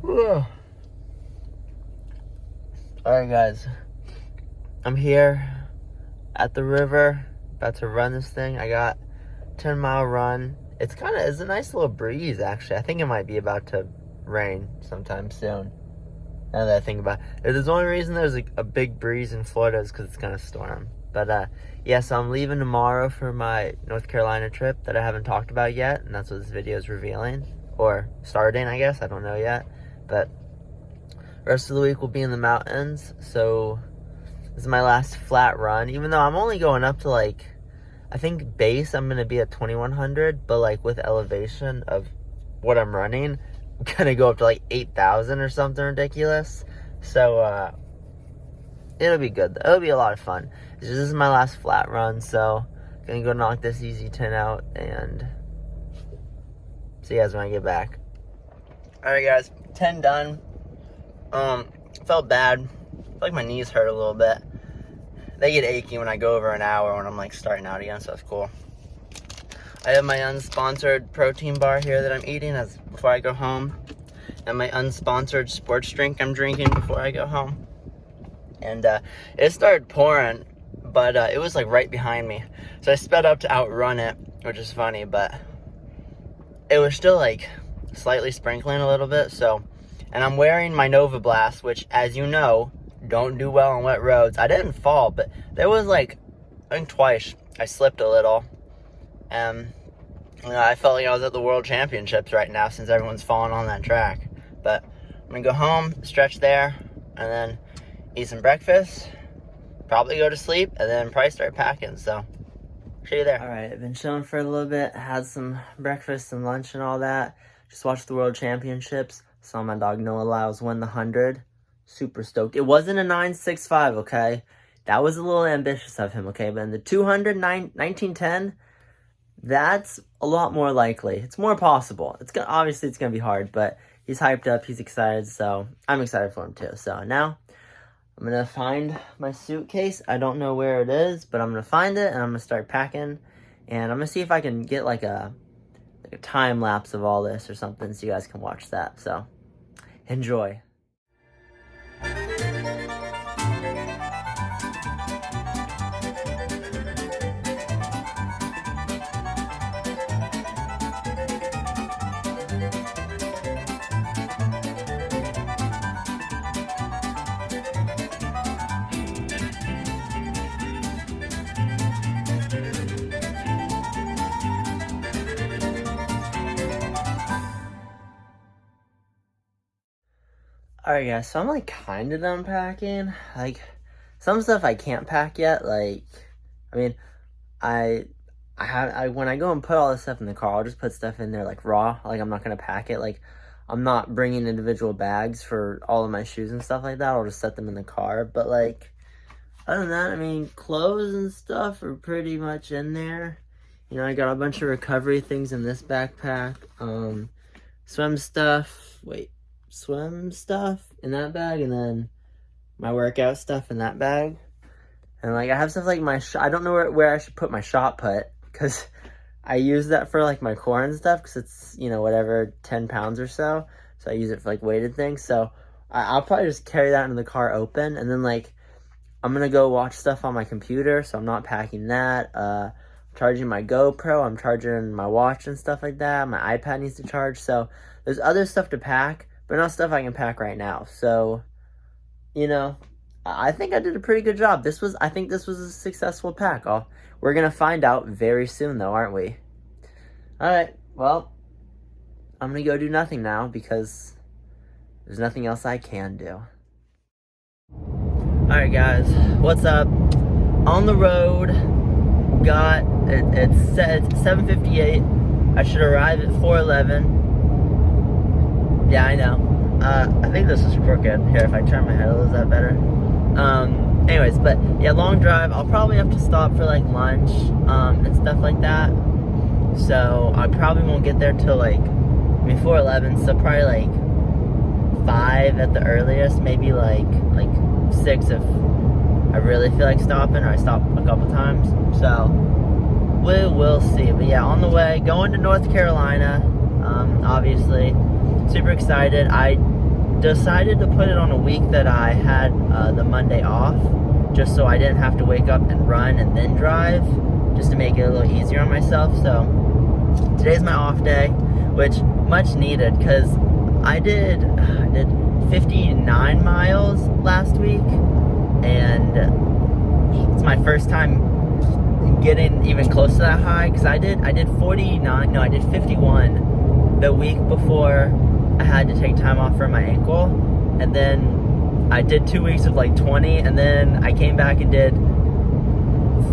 Alright guys, I'm here at the river, about to run this thing. I got 10-mile run. It's a nice little breeze actually. I think it might be about to rain sometime soon. Now that I think about it. The only reason there's a big breeze in Florida is because it's gonna storm. But yeah, so I'm leaving tomorrow for my North Carolina trip that I haven't talked about yet, and that's what this video is revealing. Or starting, I guess, I don't know yet. But rest of the week will be in the mountains, so this is my last flat run. Even though I'm only going up to I think base I'm gonna be at 2100, but with elevation of what I'm running, I'm gonna go up to 8,000 or something ridiculous. So it'll be good. It'll be a lot of fun. This is my last flat run, so I'm gonna go knock this easy 10 out and see you guys when I get back. Alright guys, 10 done. Felt bad. I feel like my knees hurt a little bit. They get achy when I go over an hour when I'm starting out again, so that's cool. I have my unsponsored protein bar here that I'm eating before I go home, and my unsponsored sports drink I'm drinking before I go home. And it started pouring, but it was right behind me, so I sped up to outrun it, which is funny, but it was still slightly sprinkling a little bit. So, and I'm wearing my Nova Blast, which, as you know, don't do well on wet roads. I didn't fall, but there was I think twice I slipped a little, and I felt like I was at the World Championships right now since everyone's falling on that track. But I'm gonna go home, stretch there, and then eat some breakfast, probably go to sleep, and then probably start packing. So see you there. All right, I've been chilling for a little bit, had some breakfast and lunch and all that. Just watched the World Championships. Saw my dog Noah Lyles win the 100. Super stoked. It wasn't a 9.65, okay? That was a little ambitious of him, okay? But in the 200, 1910, that's a lot more likely. It's more possible. Obviously it's gonna be hard, but he's hyped up, he's excited, so I'm excited for him too. So now I'm gonna find my suitcase. I don't know where it is, but I'm gonna find it and I'm gonna start packing, and I'm gonna see if I can get a time lapse of all this or something so you guys can watch that. So enjoy. Alright guys, so I'm kind of done packing. Some stuff I can't pack yet. I mean, when I go and put all this stuff in the car, I'll just put stuff in there raw. I'm not gonna pack it. I'm not bringing individual bags for all of my shoes and stuff like that. I'll just set them in the car. But other than that, I mean, clothes and stuff are pretty much in there. You know, I got a bunch of recovery things in this backpack. Swim stuff in that bag, and then my workout stuff in that bag. And I have stuff I don't know where I should put my shot put, because I use that for my core and stuff, because it's, whatever, 10 pounds or so. So I use it for weighted things. So I'll probably just carry that into the car open, and then I'm gonna go watch stuff on my computer, so I'm not packing that. Charging my GoPro, I'm charging my watch and stuff like that. My iPad needs to charge. So there's other stuff to pack, but not stuff I can pack right now. So, I think I did a pretty good job. I think this was a successful pack. We're going to find out very soon, though, aren't we? All right, well, I'm going to go do nothing now because there's nothing else I can do. All right, guys, what's up? On the road, it's 7:58. I should arrive at 4:11. Yeah, I know. I think this is crooked. Here, if I turn my head a little, is that better? Anyways, but yeah, long drive. I'll probably have to stop for lunch, and stuff like that. So I probably won't get there till 4:11. So probably 5 at the earliest. Maybe 6 if I really feel like stopping, or I stop a couple times. So we'll see. But yeah, on the way, going to North Carolina. Obviously. Super excited. I decided to put it on a week that I had the Monday off, just so I didn't have to wake up and run and then drive, just to make it a little easier on myself. So today's my off day, which much needed, because I did 59 miles last week, and it's my first time getting even close to that high, because I did 51 the week before I had to take time off for my ankle, and then I did 2 weeks of like 20, and then I came back and did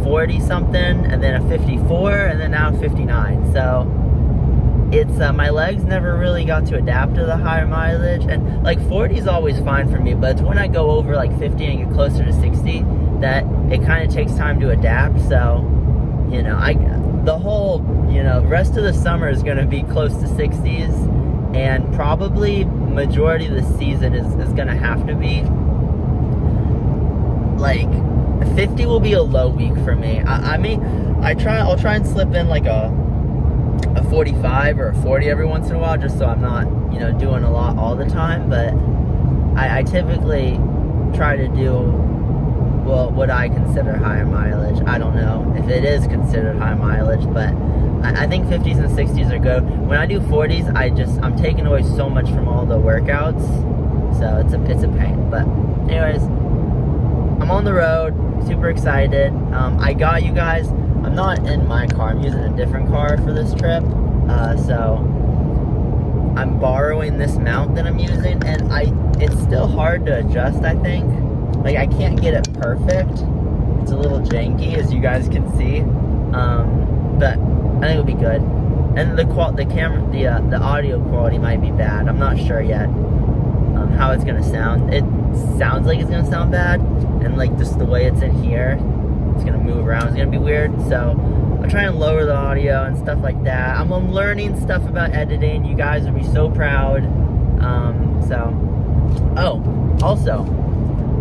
40 something, and then a 54, and then now 59. So it's my legs never really got to adapt to the higher mileage, and like 40 is always fine for me, but it's when I go over like 50 and get closer to 60 that it kind of takes time to adapt. So, you know, the whole, you know, rest of the summer is going to be close to 60s, and probably majority of the season is going to have to be. Like, 50 will be a low week for me. I mean, I'll try and slip in like a 45 or a 40 every once in a while, just so I'm not, you know, doing a lot all the time. But I typically try to do, well, what I consider higher mileage. I don't know if it is considered high mileage, but I think 50s and 60s are good. When I do 40s, I'm taking away so much from all the workouts, so it's a pain. But anyways, I'm on the road, super excited. I got you guys. I'm not in my car. I'm using a different car for this trip. So I'm borrowing this mount that I'm using, and it's still hard to adjust, I think. Like, I can't get it perfect. It's a little janky, as you guys can see. But I think it'll be good. And the audio quality might be bad. I'm not sure yet how it's gonna sound. It sounds like it's gonna sound bad, and like just the way it's in here, it's gonna move around, it's gonna be weird. So I'm trying to lower the audio and stuff like that. I'm learning stuff about editing. You guys would be so proud. Also,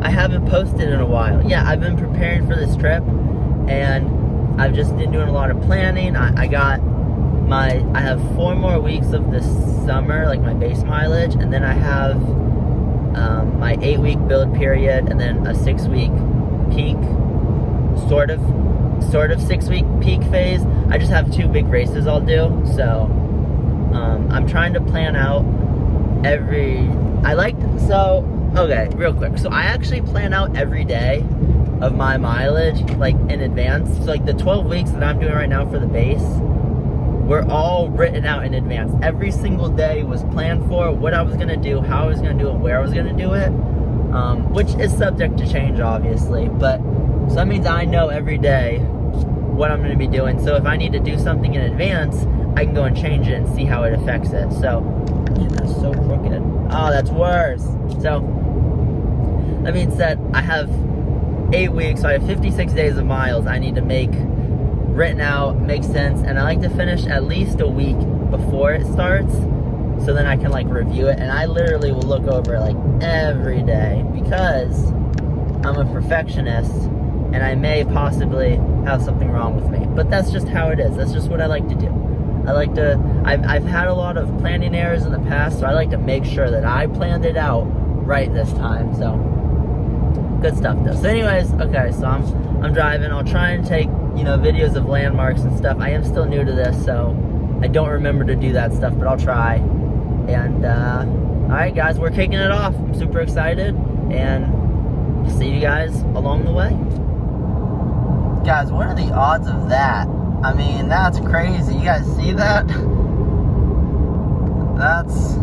I haven't posted in a while. Yeah, I've been preparing for this trip, and I've just been doing a lot of planning. I have 4 more weeks of this summer, like my base mileage, and then I have my 8-week build period, and then a 6-week peak, sort of 6-week peak phase. I just have 2 big races I'll do, so I'm trying to plan out okay, real quick. So I actually plan out every day of my mileage, like, in advance. So like the 12 weeks that I'm doing right now for the base, were all written out in advance. Every single day was planned for, what I was gonna do, how I was gonna do it, where I was gonna do it, which is subject to change, obviously. But so that means I know every day what I'm gonna be doing. So if I need to do something in advance, I can go and change it and see how it affects it. So, man, that's so crooked. Oh, that's worse. So that being said, I have 8 weeks, so I have 56 days of miles I need to make written out, make sense, and I like to finish at least a week before it starts, so then I can like review it. And I literally will look over it like every day, because I'm a perfectionist and I may possibly have something wrong with me, but that's just how it is. That's just what I like to do. I've had a lot of planning errors in the past, so I like to make sure that I planned it out right this time. So good stuff though. So anyways, okay, so I'm driving. I'll try and take, you know, videos of landmarks and stuff. I am still new to this, so I don't remember to do that stuff, but I'll try. And alright guys, we're kicking it off. I'm super excited, and see you guys along the way. Guys, what are the odds of that? I mean, that's crazy. You guys see that? That's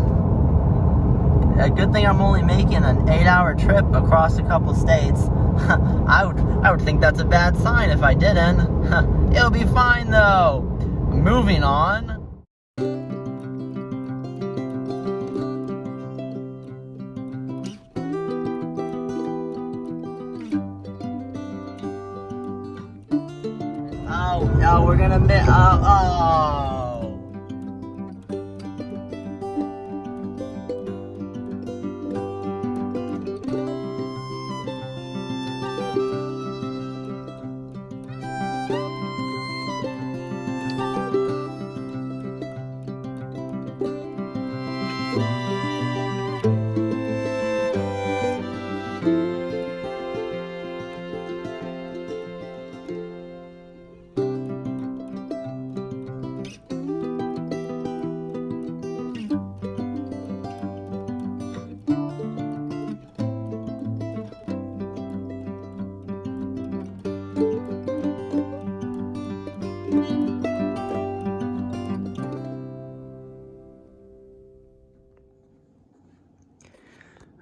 a good thing I'm only making an 8-hour trip across a couple states. I would think that's a bad sign if I didn't. It'll be fine though. Moving on. Oh, we're gonna miss. Oh.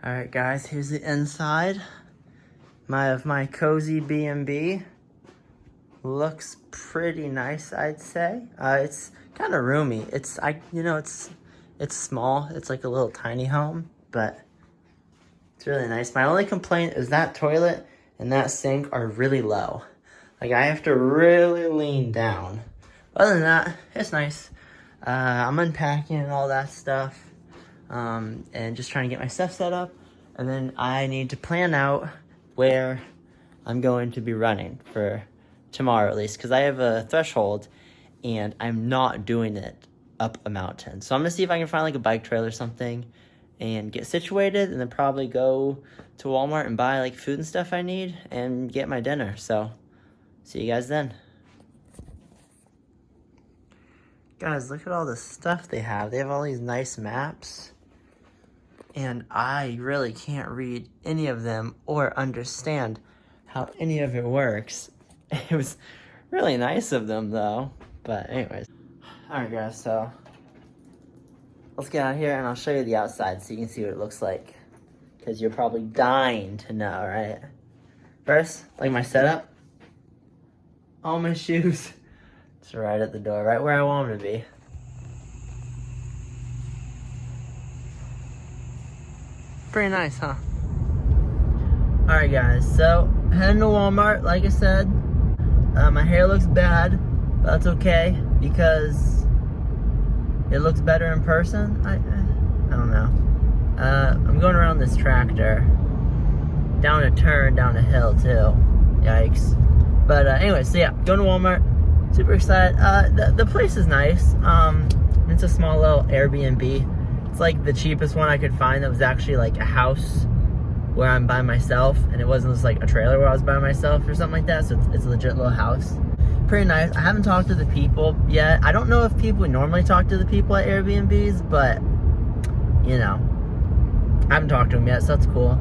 All right, guys, here's the inside of my cozy B&B. Looks pretty nice, I'd say. It's kind of roomy. It's small. It's like a little tiny home, but it's really nice. My only complaint is that toilet and that sink are really low. Like, I have to really lean down. Other than that, it's nice. I'm unpacking and all that stuff, and just trying to get my stuff set up. And then I need to plan out where I'm going to be running for tomorrow, at least, because I have a threshold, and I'm not doing it up a mountain. So I'm gonna see if I can find like a bike trail or something and get situated, and then probably go to Walmart and buy like food and stuff I need and get my dinner. So see you guys then. Guys, look at all the stuff they have. They have all these nice maps, and I really can't read any of them or understand how any of it works. It was really nice of them though. But anyways. Alright guys, so let's get out here and I'll show you the outside so you can see what it looks like. Because you're probably dying to know, right? First, like my setup. All my shoes. It's right at the door, right where I want them to be. Pretty nice, huh? Alright guys, so heading to Walmart, like I said. My hair looks bad, but that's okay because it looks better in person. I don't know. I'm going around this tractor, down a turn, down a hill too. Yikes. But anyway, so yeah, going to Walmart. Super excited. The place is nice. It's a small little Airbnb. It's like the cheapest one I could find that was actually like a house where I'm by myself, and it wasn't just like a trailer where I was by myself or something like that. So it's a legit little house. Pretty nice. I haven't talked to the people yet. I don't know if people normally talk to the people at Airbnbs, but you know, I haven't talked to them yet, so that's cool.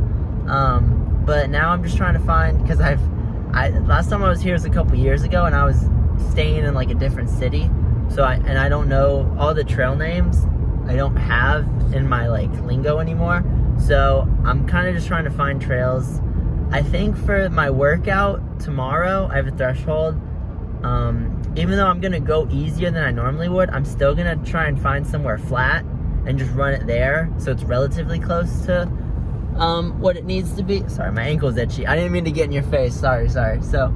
But now I'm just trying to find, because last time I was here was a couple years ago, and I was staying in like a different city. So I don't know all the trail names. I don't have in my like lingo anymore. So I'm kind of just trying to find trails. I think for my workout tomorrow, I have a threshold. Even though I'm gonna go easier than I normally would, I'm still gonna try and find somewhere flat and just run it there, so it's relatively close to what it needs to be. Sorry, my ankle's itchy. I didn't mean to get in your face. Sorry. So,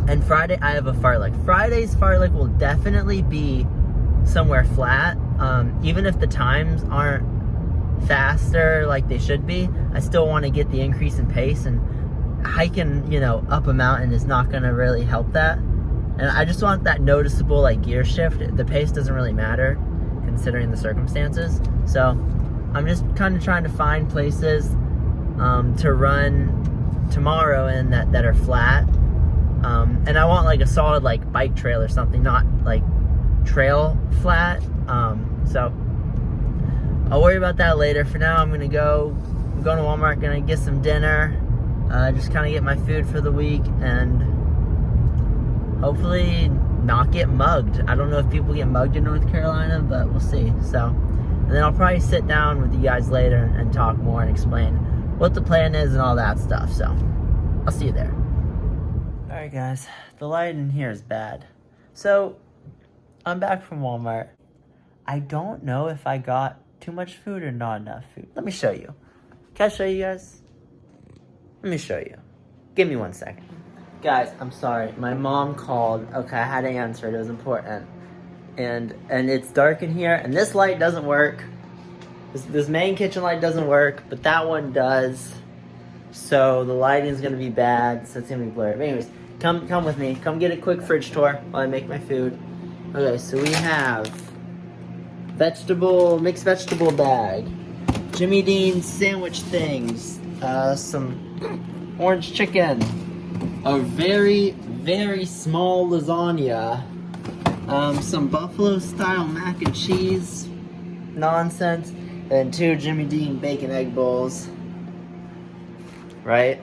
and Friday I have a fartlek. Friday's fartlek will definitely be somewhere flat. Even if the times aren't faster like they should be, I still want to get the increase in pace, and hiking, you know, up a mountain is not going to really help that. And I just want that noticeable like gear shift. The pace doesn't really matter considering the circumstances. So I'm just kind of trying to find places to run tomorrow in that are flat. And I want like a solid like bike trail or something, not like trail flat. So I'll worry about that later. For now, I'm going to to Walmart, going to get some dinner, just kind of get my food for the week, and hopefully not get mugged. I don't know if people get mugged in North Carolina, but we'll see. So, and then I'll probably sit down with you guys later and talk more and explain what the plan is and all that stuff. So, I'll see you there. Alright guys, the light in here is bad. So, I'm back from Walmart. I don't know if I got too much food or not enough food. Let me show you. Can I show you guys? Let me show you. Give me 1 second. Guys, I'm sorry. My mom called. Okay, I had to answer it. It was important. And it's dark in here, and this light doesn't work. This main kitchen light doesn't work, but that one does. So the lighting is gonna be bad, so it's gonna be blurry. But anyways, come with me. Come get a quick fridge tour while I make my food. Okay, so we have mixed vegetable bag, Jimmy Dean's sandwich things, some orange chicken, a very, very small lasagna, some buffalo style mac and cheese nonsense, and 2 Jimmy Dean bacon egg bowls. Right?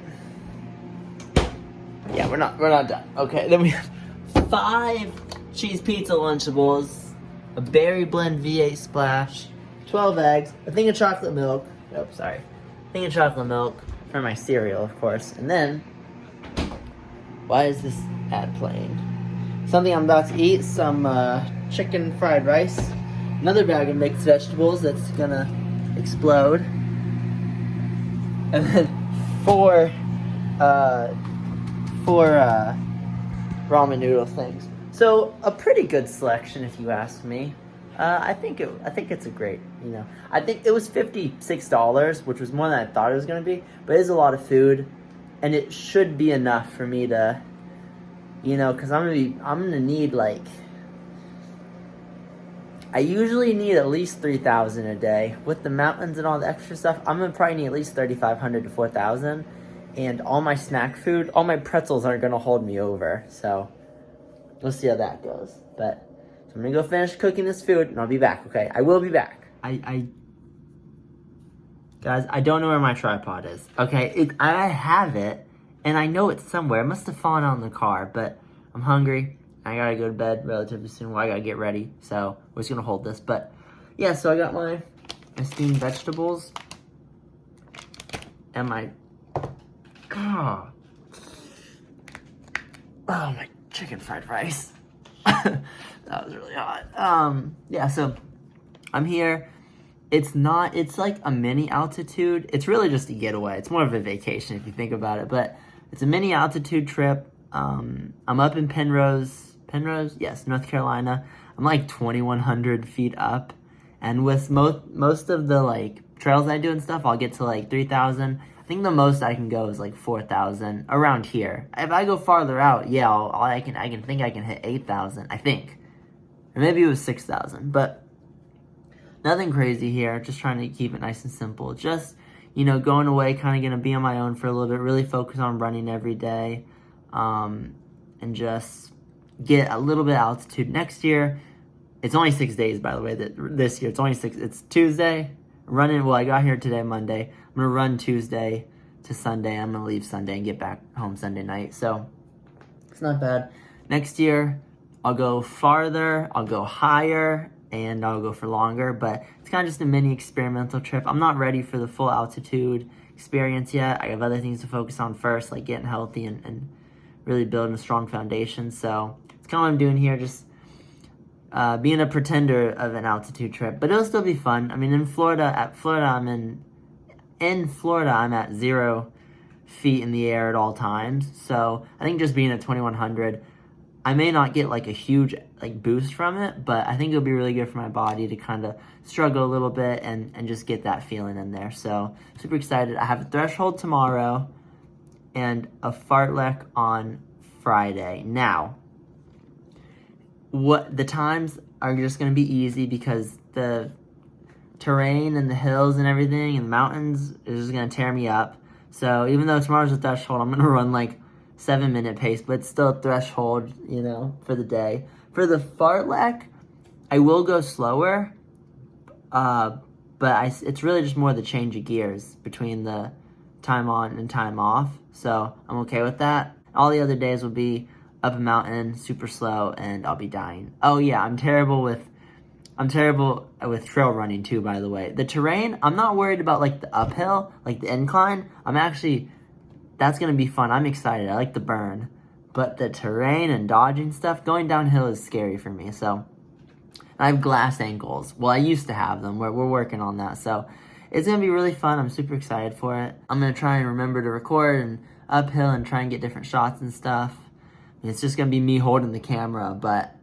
Yeah, we're not done. Okay, then we have 5 cheese pizza Lunchables, a berry blend V8 splash, 12 eggs, a thing of chocolate milk. Oh, sorry. thing of chocolate milk for my cereal, of course. And then, why is this ad playing? Something I'm about to eat, some chicken fried rice. Another bag of mixed vegetables that's gonna explode. And then four ramen noodle things. So a pretty good selection, if you ask me. I think it's a great, I think it was $56, which was more than I thought it was gonna be, but it is a lot of food, and it should be enough for me to, because I'm gonna need like, I usually need at least 3,000 a day. With the mountains and all the extra stuff, I'm gonna probably need at least 3,500 to 4,000. And all my snack food, all my pretzels aren't gonna hold me over. So we'll see how that goes. But so I'm gonna go finish cooking this food and I'll be back, okay? I will be back. Guys, I don't know where my tripod is. Okay, I have it and I know it's somewhere. It must have fallen out in the car, but I'm hungry. I gotta go to bed relatively soon. Well, I gotta get ready, so we're just gonna hold this. But yeah, so I got my steamed vegetables and my my chicken fried rice. That was really hot. Yeah, so I'm here. It's like a mini altitude. It's really just a getaway. It's more of a vacation if you think about it, but it's a mini altitude trip. I'm up in Penrose, yes, North Carolina. I'm like 2,100 feet up, and with most of the like trails I do and stuff, I'll get to like 3,000. I think the most I can go is like 4,000 around here. If I go farther out, yeah, I can hit 8,000. I think, or maybe it was 6,000, but nothing crazy here. Just trying to keep it nice and simple. Just going away, kind of gonna be on my own for a little bit. Really focus on running every day, and just get a little bit of altitude. Next year, it's only 6 days, by the way. This year, it's only 6. It's Tuesday. I got here today, Monday. I'm going to run Tuesday to Sunday. I'm going to leave Sunday and get back home Sunday night. So, it's not bad. Next year, I'll go farther, I'll go higher, and I'll go for longer. But it's kind of just a mini experimental trip. I'm not ready for the full altitude experience yet. I have other things to focus on first, like getting healthy and really building a strong foundation. So, it's kind of what I'm doing here, just being a pretender of an altitude trip, but it'll still be fun. I mean, in Florida, I'm at 0 feet in the air at all times. So I think just being at 2,100, I may not get like a huge like boost from it, but I think it'll be really good for my body to kind of struggle a little bit and just get that feeling in there. So super excited. I have a threshold tomorrow and a fartlek on Friday. Now, what the times are just going to be easy because the terrain and the hills and everything and the mountains is just going to tear me up. So even though tomorrow's a threshold, I'm going to run like 7-minute pace, but it's still a threshold, for the day. For the fartlek, I will go slower, but it's really just more the change of gears between the time on and time off. So I'm okay with that. All the other days will be up a mountain, super slow, and I'll be dying. Oh yeah, I'm terrible with trail running too, by the way. The terrain, I'm not worried about like the uphill, like the incline. That's gonna be fun. I'm excited. I like the burn. But the terrain and dodging stuff, going downhill is scary for me. So I have glass ankles. Well, I used to have them. We're working on that. So it's gonna be really fun. I'm super excited for it. I'm gonna try and remember to record and uphill and try and get different shots and stuff. It's just going to be me holding the camera, but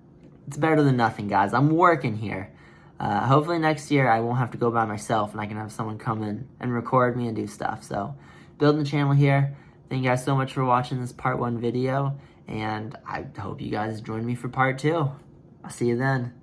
it's better than nothing, guys. I'm working here. Hopefully next year I won't have to go by myself and I can have someone come in and record me and do stuff. So, building the channel here. Thank you guys so much for watching this part 1 video, and I hope you guys join me for part 2. I'll see you then.